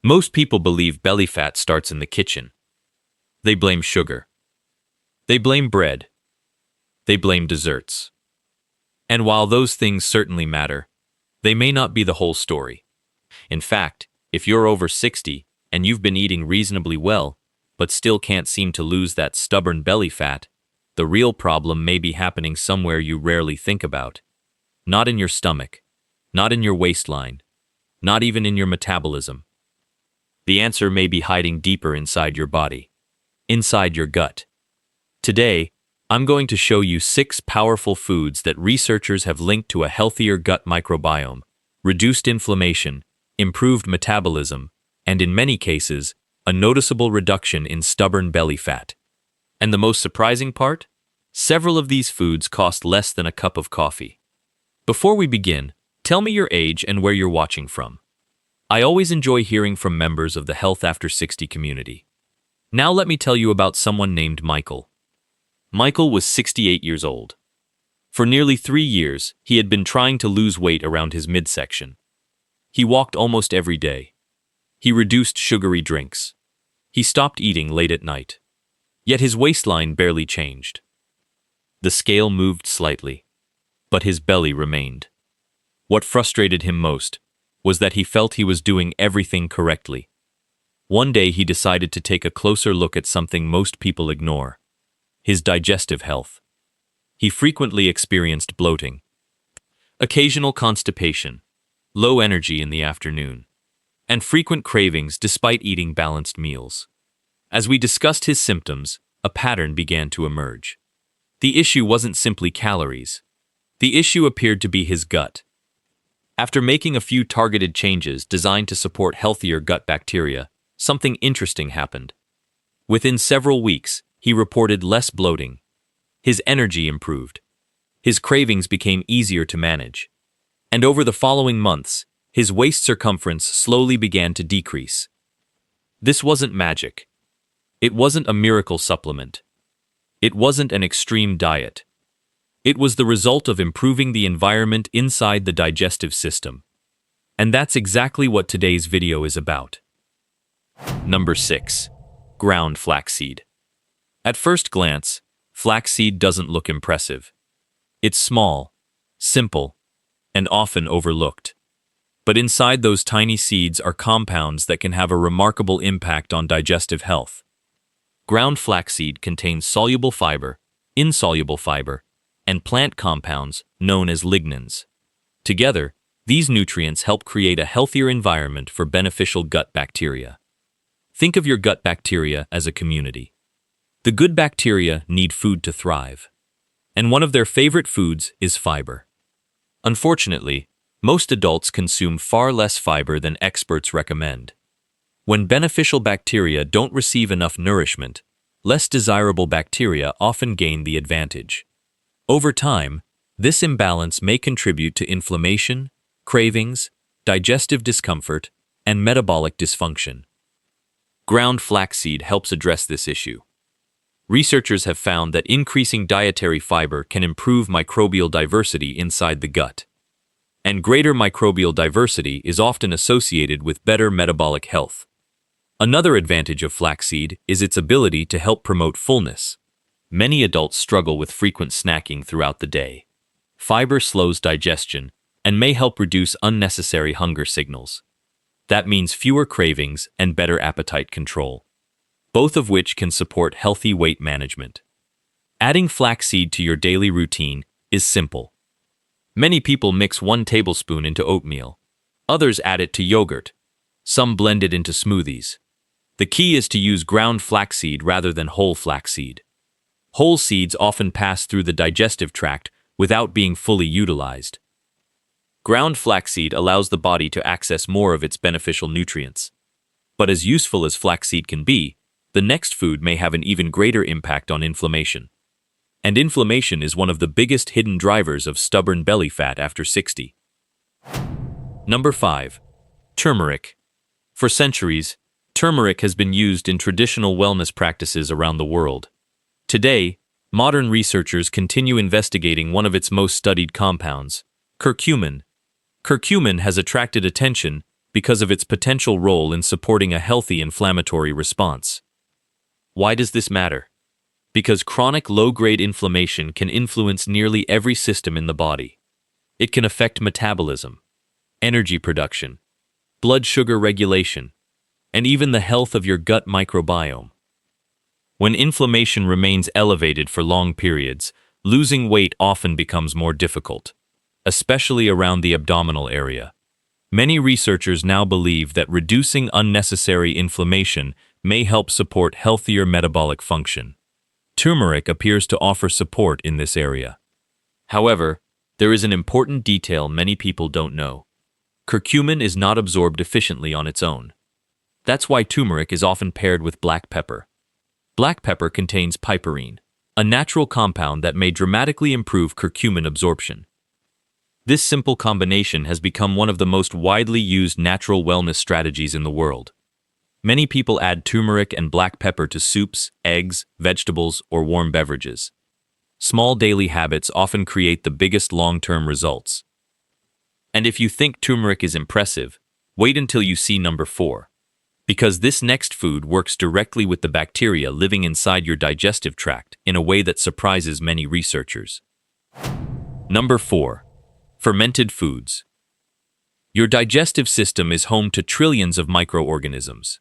Most people believe belly fat starts in the kitchen. They blame sugar. They blame bread. They blame desserts. And while those things certainly matter, they may not be the whole story. In fact, if you're over 60 and you've been eating reasonably well, but still can't seem to lose that stubborn belly fat, the real problem may be happening somewhere you rarely think about. Not in your stomach, not in your waistline, not even in your metabolism. The answer may be hiding deeper inside your body, inside your gut. Today, I'm going to show you 6 powerful foods that researchers have linked to a healthier gut microbiome, reduced inflammation, improved metabolism, and in many cases, a noticeable reduction in stubborn belly fat. And the most surprising part? Several of these foods cost less than a cup of coffee. Before we begin, tell me your age and where you're watching from. I always enjoy hearing from members of the Health After 60 community. Now let me tell you about someone named Michael. Michael was 68 years old. For nearly 3 years, he had been trying to lose weight around his midsection. He walked almost every day. He reduced sugary drinks. He stopped eating late at night. Yet his waistline barely changed. The scale moved slightly, but his belly remained. What frustrated him most was that he felt he was doing everything correctly. One day he decided to take a closer look at something most people ignore: his digestive health. He frequently experienced bloating, occasional constipation, low energy in the afternoon, and frequent cravings despite eating balanced meals. As we discussed his symptoms, a pattern began to emerge. The issue wasn't simply calories. The issue appeared to be his gut. After making a few targeted changes designed to support healthier gut bacteria, something interesting happened. Within several weeks, he reported less bloating. His energy improved. His cravings became easier to manage. And over the following months, his waist circumference slowly began to decrease. This wasn't magic. It wasn't a miracle supplement. It wasn't an extreme diet. It was the result of improving the environment inside the digestive system. And that's exactly what today's video is about. Number 6. Ground flaxseed. At first glance, flaxseed doesn't look impressive. It's small, simple, and often overlooked. But inside those tiny seeds are compounds that can have a remarkable impact on digestive health. Ground flaxseed contains soluble fiber, insoluble fiber, and plant compounds known as lignans. Together, these nutrients help create a healthier environment for beneficial gut bacteria. Think of your gut bacteria as a community. The good bacteria need food to thrive, and one of their favorite foods is fiber. Unfortunately, most adults consume far less fiber than experts recommend. When beneficial bacteria don't receive enough nourishment, less desirable bacteria often gain the advantage. Over time, this imbalance may contribute to inflammation, cravings, digestive discomfort, and metabolic dysfunction. Ground flaxseed helps address this issue. Researchers have found that increasing dietary fiber can improve microbial diversity inside the gut. And greater microbial diversity is often associated with better metabolic health. Another advantage of flaxseed is its ability to help promote fullness. Many adults struggle with frequent snacking throughout the day. Fiber slows digestion and may help reduce unnecessary hunger signals. That means fewer cravings and better appetite control, both of which can support healthy weight management. Adding flaxseed to your daily routine is simple. Many people mix 1 tablespoon into oatmeal. Others add it to yogurt. Some blend it into smoothies. The key is to use ground flaxseed rather than whole flaxseed. Whole seeds often pass through the digestive tract without being fully utilized. Ground flaxseed allows the body to access more of its beneficial nutrients. But as useful as flaxseed can be, the next food may have an even greater impact on inflammation. And inflammation is one of the biggest hidden drivers of stubborn belly fat after 60. Number 5. Turmeric. For centuries, turmeric has been used in traditional wellness practices around the world. Today, modern researchers continue investigating one of its most studied compounds, curcumin. Curcumin has attracted attention because of its potential role in supporting a healthy inflammatory response. Why does this matter? Because chronic low-grade inflammation can influence nearly every system in the body. It can affect metabolism, energy production, blood sugar regulation, and even the health of your gut microbiome. When inflammation remains elevated for long periods, losing weight often becomes more difficult, especially around the abdominal area. Many researchers now believe that reducing unnecessary inflammation may help support healthier metabolic function. Turmeric appears to offer support in this area. However, there is an important detail many people don't know. Curcumin is not absorbed efficiently on its own. That's why turmeric is often paired with black pepper. Black pepper contains piperine, a natural compound that may dramatically improve curcumin absorption. This simple combination has become one of the most widely used natural wellness strategies in the world. Many people add turmeric and black pepper to soups, eggs, vegetables, or warm beverages. Small daily habits often create the biggest long-term results. And if you think turmeric is impressive, wait until you see number 4. Because this next food works directly with the bacteria living inside your digestive tract in a way that surprises many researchers. Number 4. Fermented foods. Your digestive system is home to trillions of microorganisms.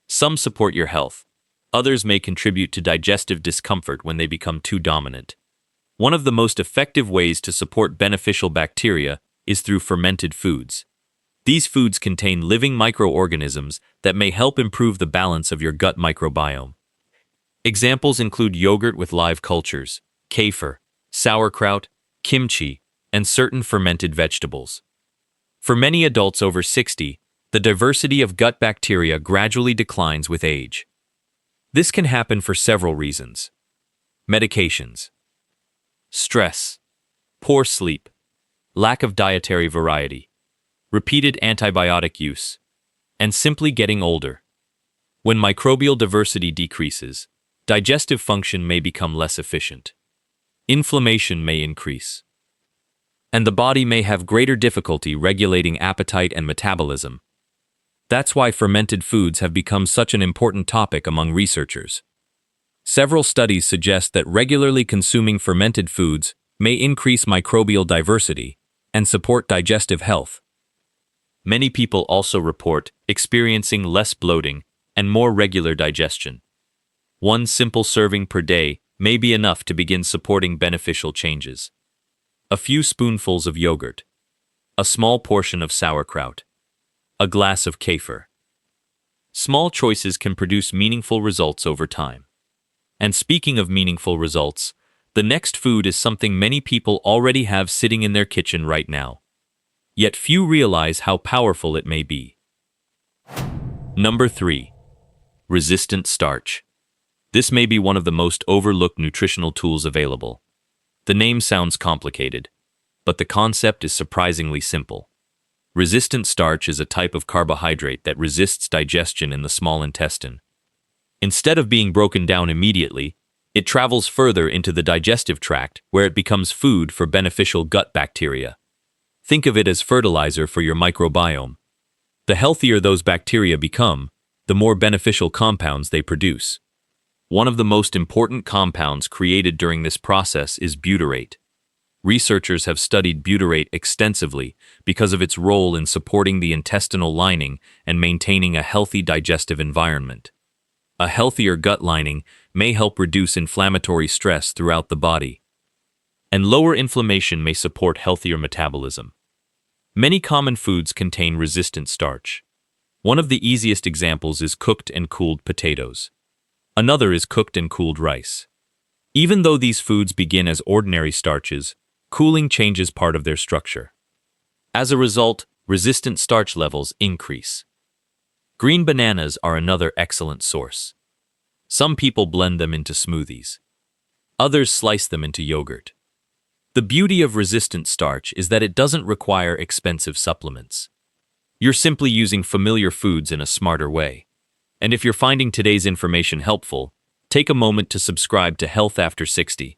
Some support your health. Others may contribute to digestive discomfort when they become too dominant. One of the most effective ways to support beneficial bacteria is through fermented foods. These foods contain living microorganisms that may help improve the balance of your gut microbiome. Examples include yogurt with live cultures, kefir, sauerkraut, kimchi, and certain fermented vegetables. For many adults over 60, the diversity of gut bacteria gradually declines with age. This can happen for several reasons. Medications, stress, poor sleep, lack of dietary variety, repeated antibiotic use, and simply getting older. When microbial diversity decreases, digestive function may become less efficient. Inflammation may increase, and the body may have greater difficulty regulating appetite and metabolism. That's why fermented foods have become such an important topic among researchers. Several studies suggest that regularly consuming fermented foods may increase microbial diversity and support digestive health. Many people also report experiencing less bloating and more regular digestion. One simple serving per day may be enough to begin supporting beneficial changes. A few spoonfuls of yogurt, a small portion of sauerkraut, a glass of kefir. Small choices can produce meaningful results over time. And speaking of meaningful results, the next food is something many people already have sitting in their kitchen right now. Yet few realize how powerful it may be. Number 3. Resistant starch. This may be one of the most overlooked nutritional tools available. The name sounds complicated, but the concept is surprisingly simple. Resistant starch is a type of carbohydrate that resists digestion in the small intestine. Instead of being broken down immediately, it travels further into the digestive tract where it becomes food for beneficial gut bacteria. Think of it as fertilizer for your microbiome. The healthier those bacteria become, the more beneficial compounds they produce. One of the most important compounds created during this process is butyrate. Researchers have studied butyrate extensively because of its role in supporting the intestinal lining and maintaining a healthy digestive environment. A healthier gut lining may help reduce inflammatory stress throughout the body, and lower inflammation may support healthier metabolism. Many common foods contain resistant starch. One of the easiest examples is cooked and cooled potatoes. Another is cooked and cooled rice. Even though these foods begin as ordinary starches, cooling changes part of their structure. As a result, resistant starch levels increase. Green bananas are another excellent source. Some people blend them into smoothies. Others slice them into yogurt. The beauty of resistant starch is that it doesn't require expensive supplements. You're simply using familiar foods in a smarter way. And if you're finding today's information helpful, take a moment to subscribe to Health After 60.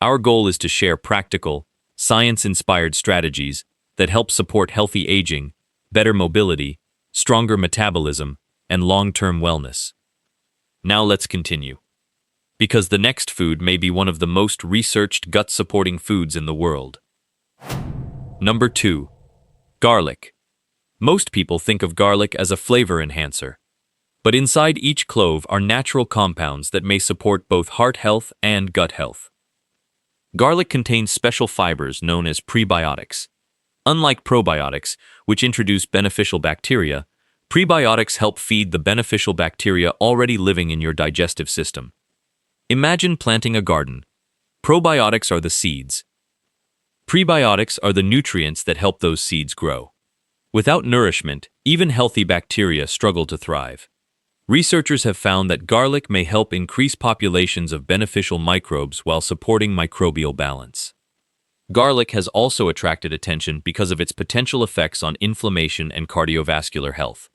Our goal is to share practical, science-inspired strategies that help support healthy aging, better mobility, stronger metabolism, and long-term wellness. Now let's continue. Because the next food may be one of the most researched gut-supporting foods in the world. Number 2. Garlic. Most people think of garlic as a flavor enhancer. But inside each clove are natural compounds that may support both heart health and gut health. Garlic contains special fibers known as prebiotics. Unlike probiotics, which introduce beneficial bacteria, prebiotics help feed the beneficial bacteria already living in your digestive system. Imagine planting a garden. Probiotics are the seeds. Prebiotics are the nutrients that help those seeds grow. Without nourishment, even healthy bacteria struggle to thrive. Researchers have found that garlic may help increase populations of beneficial microbes while supporting microbial balance. Garlic has also attracted attention because of its potential effects on inflammation and cardiovascular health.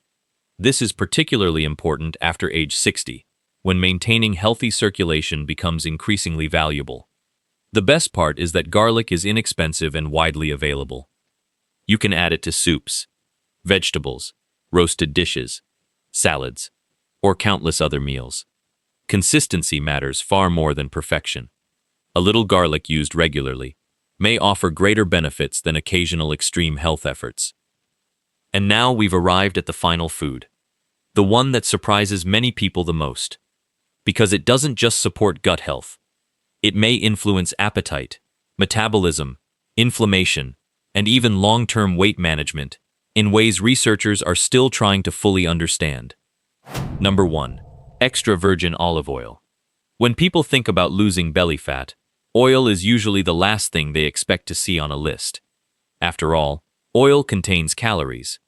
This is particularly important after age 60, when maintaining healthy circulation becomes increasingly valuable. The best part is that garlic is inexpensive and widely available. You can add it to soups, vegetables, roasted dishes, salads, or countless other meals. Consistency matters far more than perfection. A little garlic used regularly may offer greater benefits than occasional extreme health efforts. And now we've arrived at the final food, the one that surprises many people the most, because it doesn't just support gut health. It may influence appetite, metabolism, inflammation, and even long-term weight management in ways researchers are still trying to fully understand. Number 1. Extra virgin olive oil. When people think about losing belly fat, oil is usually the last thing they expect to see on a list. After all, oil contains calories.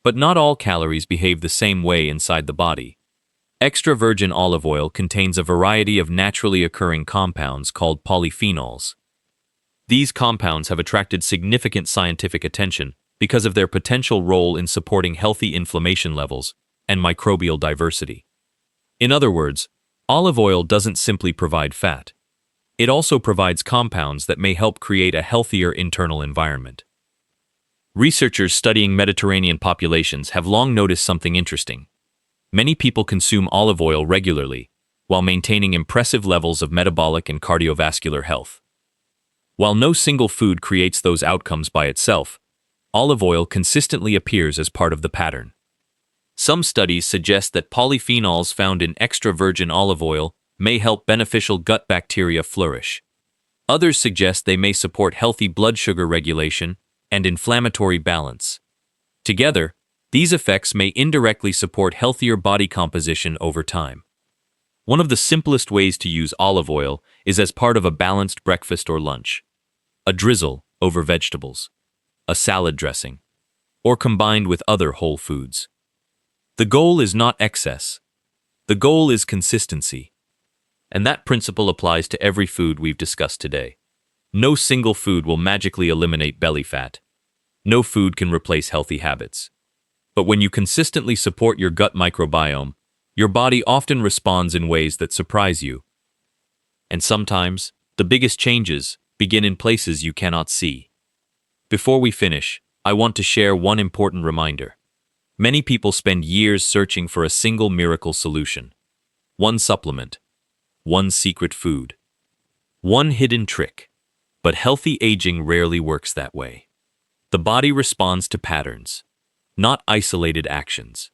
But not all calories behave the same way inside the body. Extra virgin olive oil contains a variety of naturally occurring compounds called polyphenols. These compounds have attracted significant scientific attention because of their potential role in supporting healthy inflammation levels and microbial diversity. In other words, olive oil doesn't simply provide fat. It also provides compounds that may help create a healthier internal environment. Researchers studying Mediterranean populations have long noticed something interesting. Many people consume olive oil regularly, while maintaining impressive levels of metabolic and cardiovascular health. While no single food creates those outcomes by itself, olive oil consistently appears as part of the pattern. Some studies suggest that polyphenols found in extra virgin olive oil may help beneficial gut bacteria flourish. Others suggest they may support healthy blood sugar regulation and inflammatory balance. Together, these effects may indirectly support healthier body composition over time. One of the simplest ways to use olive oil is as part of a balanced breakfast or lunch. A drizzle over vegetables, a salad dressing, or combined with other whole foods. The goal is not excess. The goal is consistency. And that principle applies to every food we've discussed today. No single food will magically eliminate belly fat. No food can replace healthy habits. But when you consistently support your gut microbiome, your body often responds in ways that surprise you. And sometimes, the biggest changes begin in places you cannot see. Before we finish, I want to share one important reminder. Many people spend years searching for a single miracle solution. One supplement, one secret food, one hidden trick. But healthy aging rarely works that way. The body responds to patterns, not isolated actions.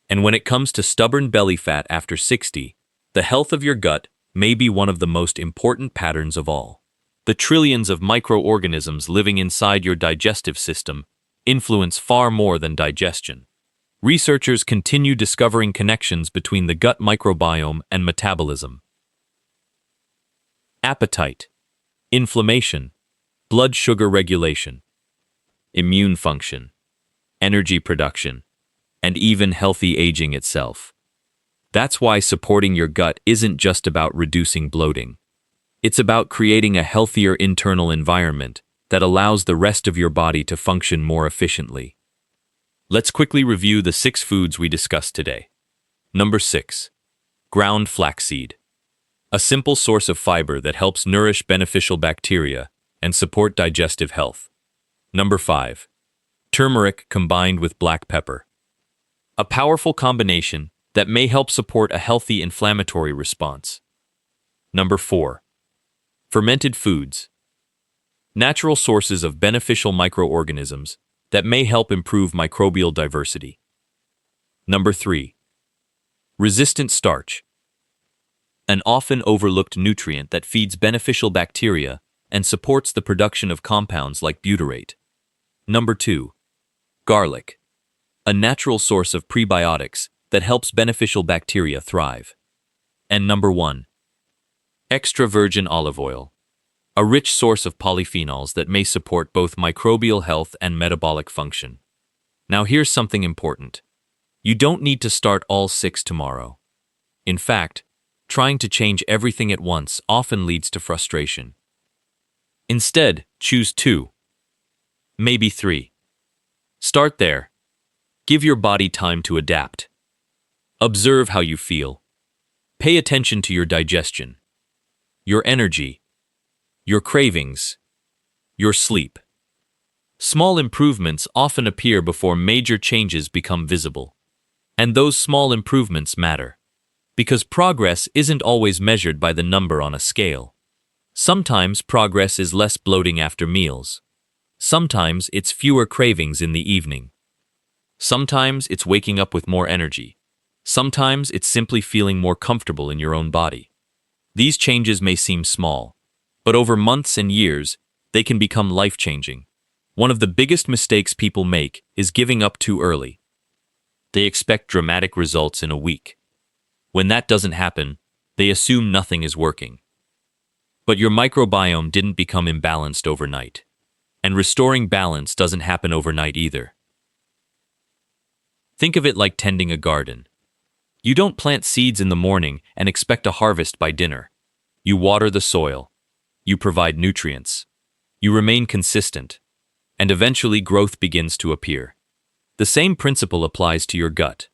And when it comes to stubborn belly fat after 60, the health of your gut may be one of the most important patterns of all. The trillions of microorganisms living inside your digestive system influence far more than digestion. Researchers continue discovering connections between the gut microbiome and metabolism. Appetite, inflammation, blood sugar regulation, immune function, energy production, and even healthy aging itself. That's why supporting your gut isn't just about reducing bloating. It's about creating a healthier internal environment that allows the rest of your body to function more efficiently. Let's quickly review the 6 foods we discussed today. Number 6. Ground flaxseed. A simple source of fiber that helps nourish beneficial bacteria and support digestive health. Number 5. turmeric combined with black pepper. A powerful combination that may help support a healthy inflammatory response. Number 4. Fermented foods. Natural sources of beneficial microorganisms that may help improve microbial diversity. Number 3. Resistant starch. An often overlooked nutrient that feeds beneficial bacteria and supports the production of compounds like butyrate. Number 2. Garlic. A natural source of prebiotics that helps beneficial bacteria thrive. And number 1. Extra virgin olive oil. A rich source of polyphenols that may support both microbial health and metabolic function. Now here's something important. You don't need to start all 6 tomorrow. In fact, trying to change everything at once often leads to frustration. Instead, choose 2. Maybe 3. Start there. Give your body time to adapt. Observe how you feel. Pay attention to your digestion, your energy, your cravings, your sleep. Small improvements often appear before major changes become visible. And those small improvements matter, because progress isn't always measured by the number on a scale. Sometimes progress is less bloating after meals. Sometimes it's fewer cravings in the evening. Sometimes it's waking up with more energy. Sometimes it's simply feeling more comfortable in your own body. These changes may seem small, but over months and years, they can become life-changing. One of the biggest mistakes people make is giving up too early. They expect dramatic results in a week. When that doesn't happen, they assume nothing is working. But your microbiome didn't become imbalanced overnight. And restoring balance doesn't happen overnight either. Think of it like tending a garden. You don't plant seeds in the morning and expect a harvest by dinner. You water the soil. You provide nutrients. You remain consistent. And eventually growth begins to appear. The same principle applies to your gut.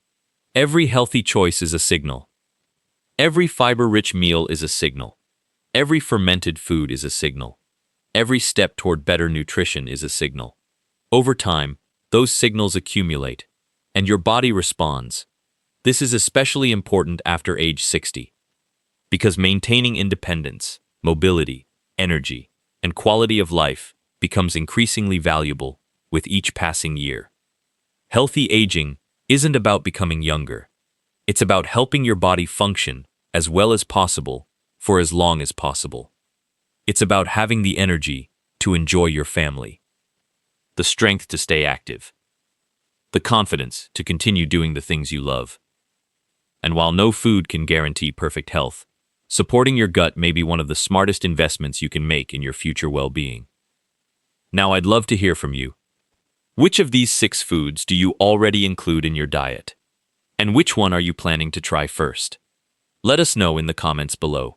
Every healthy choice is a signal. Every fiber-rich meal is a signal. Every fermented food is a signal. Every step toward better nutrition is a signal. Over time, those signals accumulate, and your body responds. This is especially important after age 60, because maintaining independence, mobility, energy, and quality of life becomes increasingly valuable with each passing year. Healthy aging isn't about becoming younger. It's about helping your body function as well as possible for as long as possible. It's about having the energy to enjoy your family, the strength to stay active, the confidence to continue doing the things you love. And while no food can guarantee perfect health, supporting your gut may be one of the smartest investments you can make in your future well-being. Now I'd love to hear from you. Which of these 6 foods do you already include in your diet? And which one are you planning to try first? Let us know in the comments below.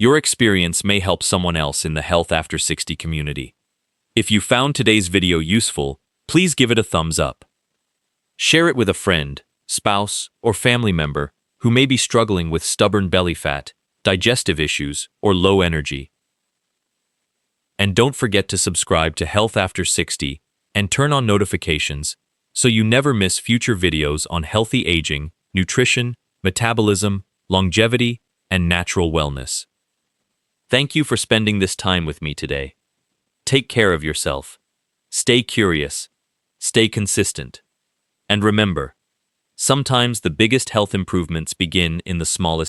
Your experience may help someone else in the Health After 60 community. If you found today's video useful, please give it a thumbs up. Share it with a friend, spouse, or family member who may be struggling with stubborn belly fat, digestive issues, or low energy. And don't forget to subscribe to Health After 60 and turn on notifications so you never miss future videos on healthy aging, nutrition, metabolism, longevity, and natural wellness. Thank you for spending this time with me today. Take care of yourself. Stay curious. Stay consistent. And remember, sometimes the biggest health improvements begin in the smallest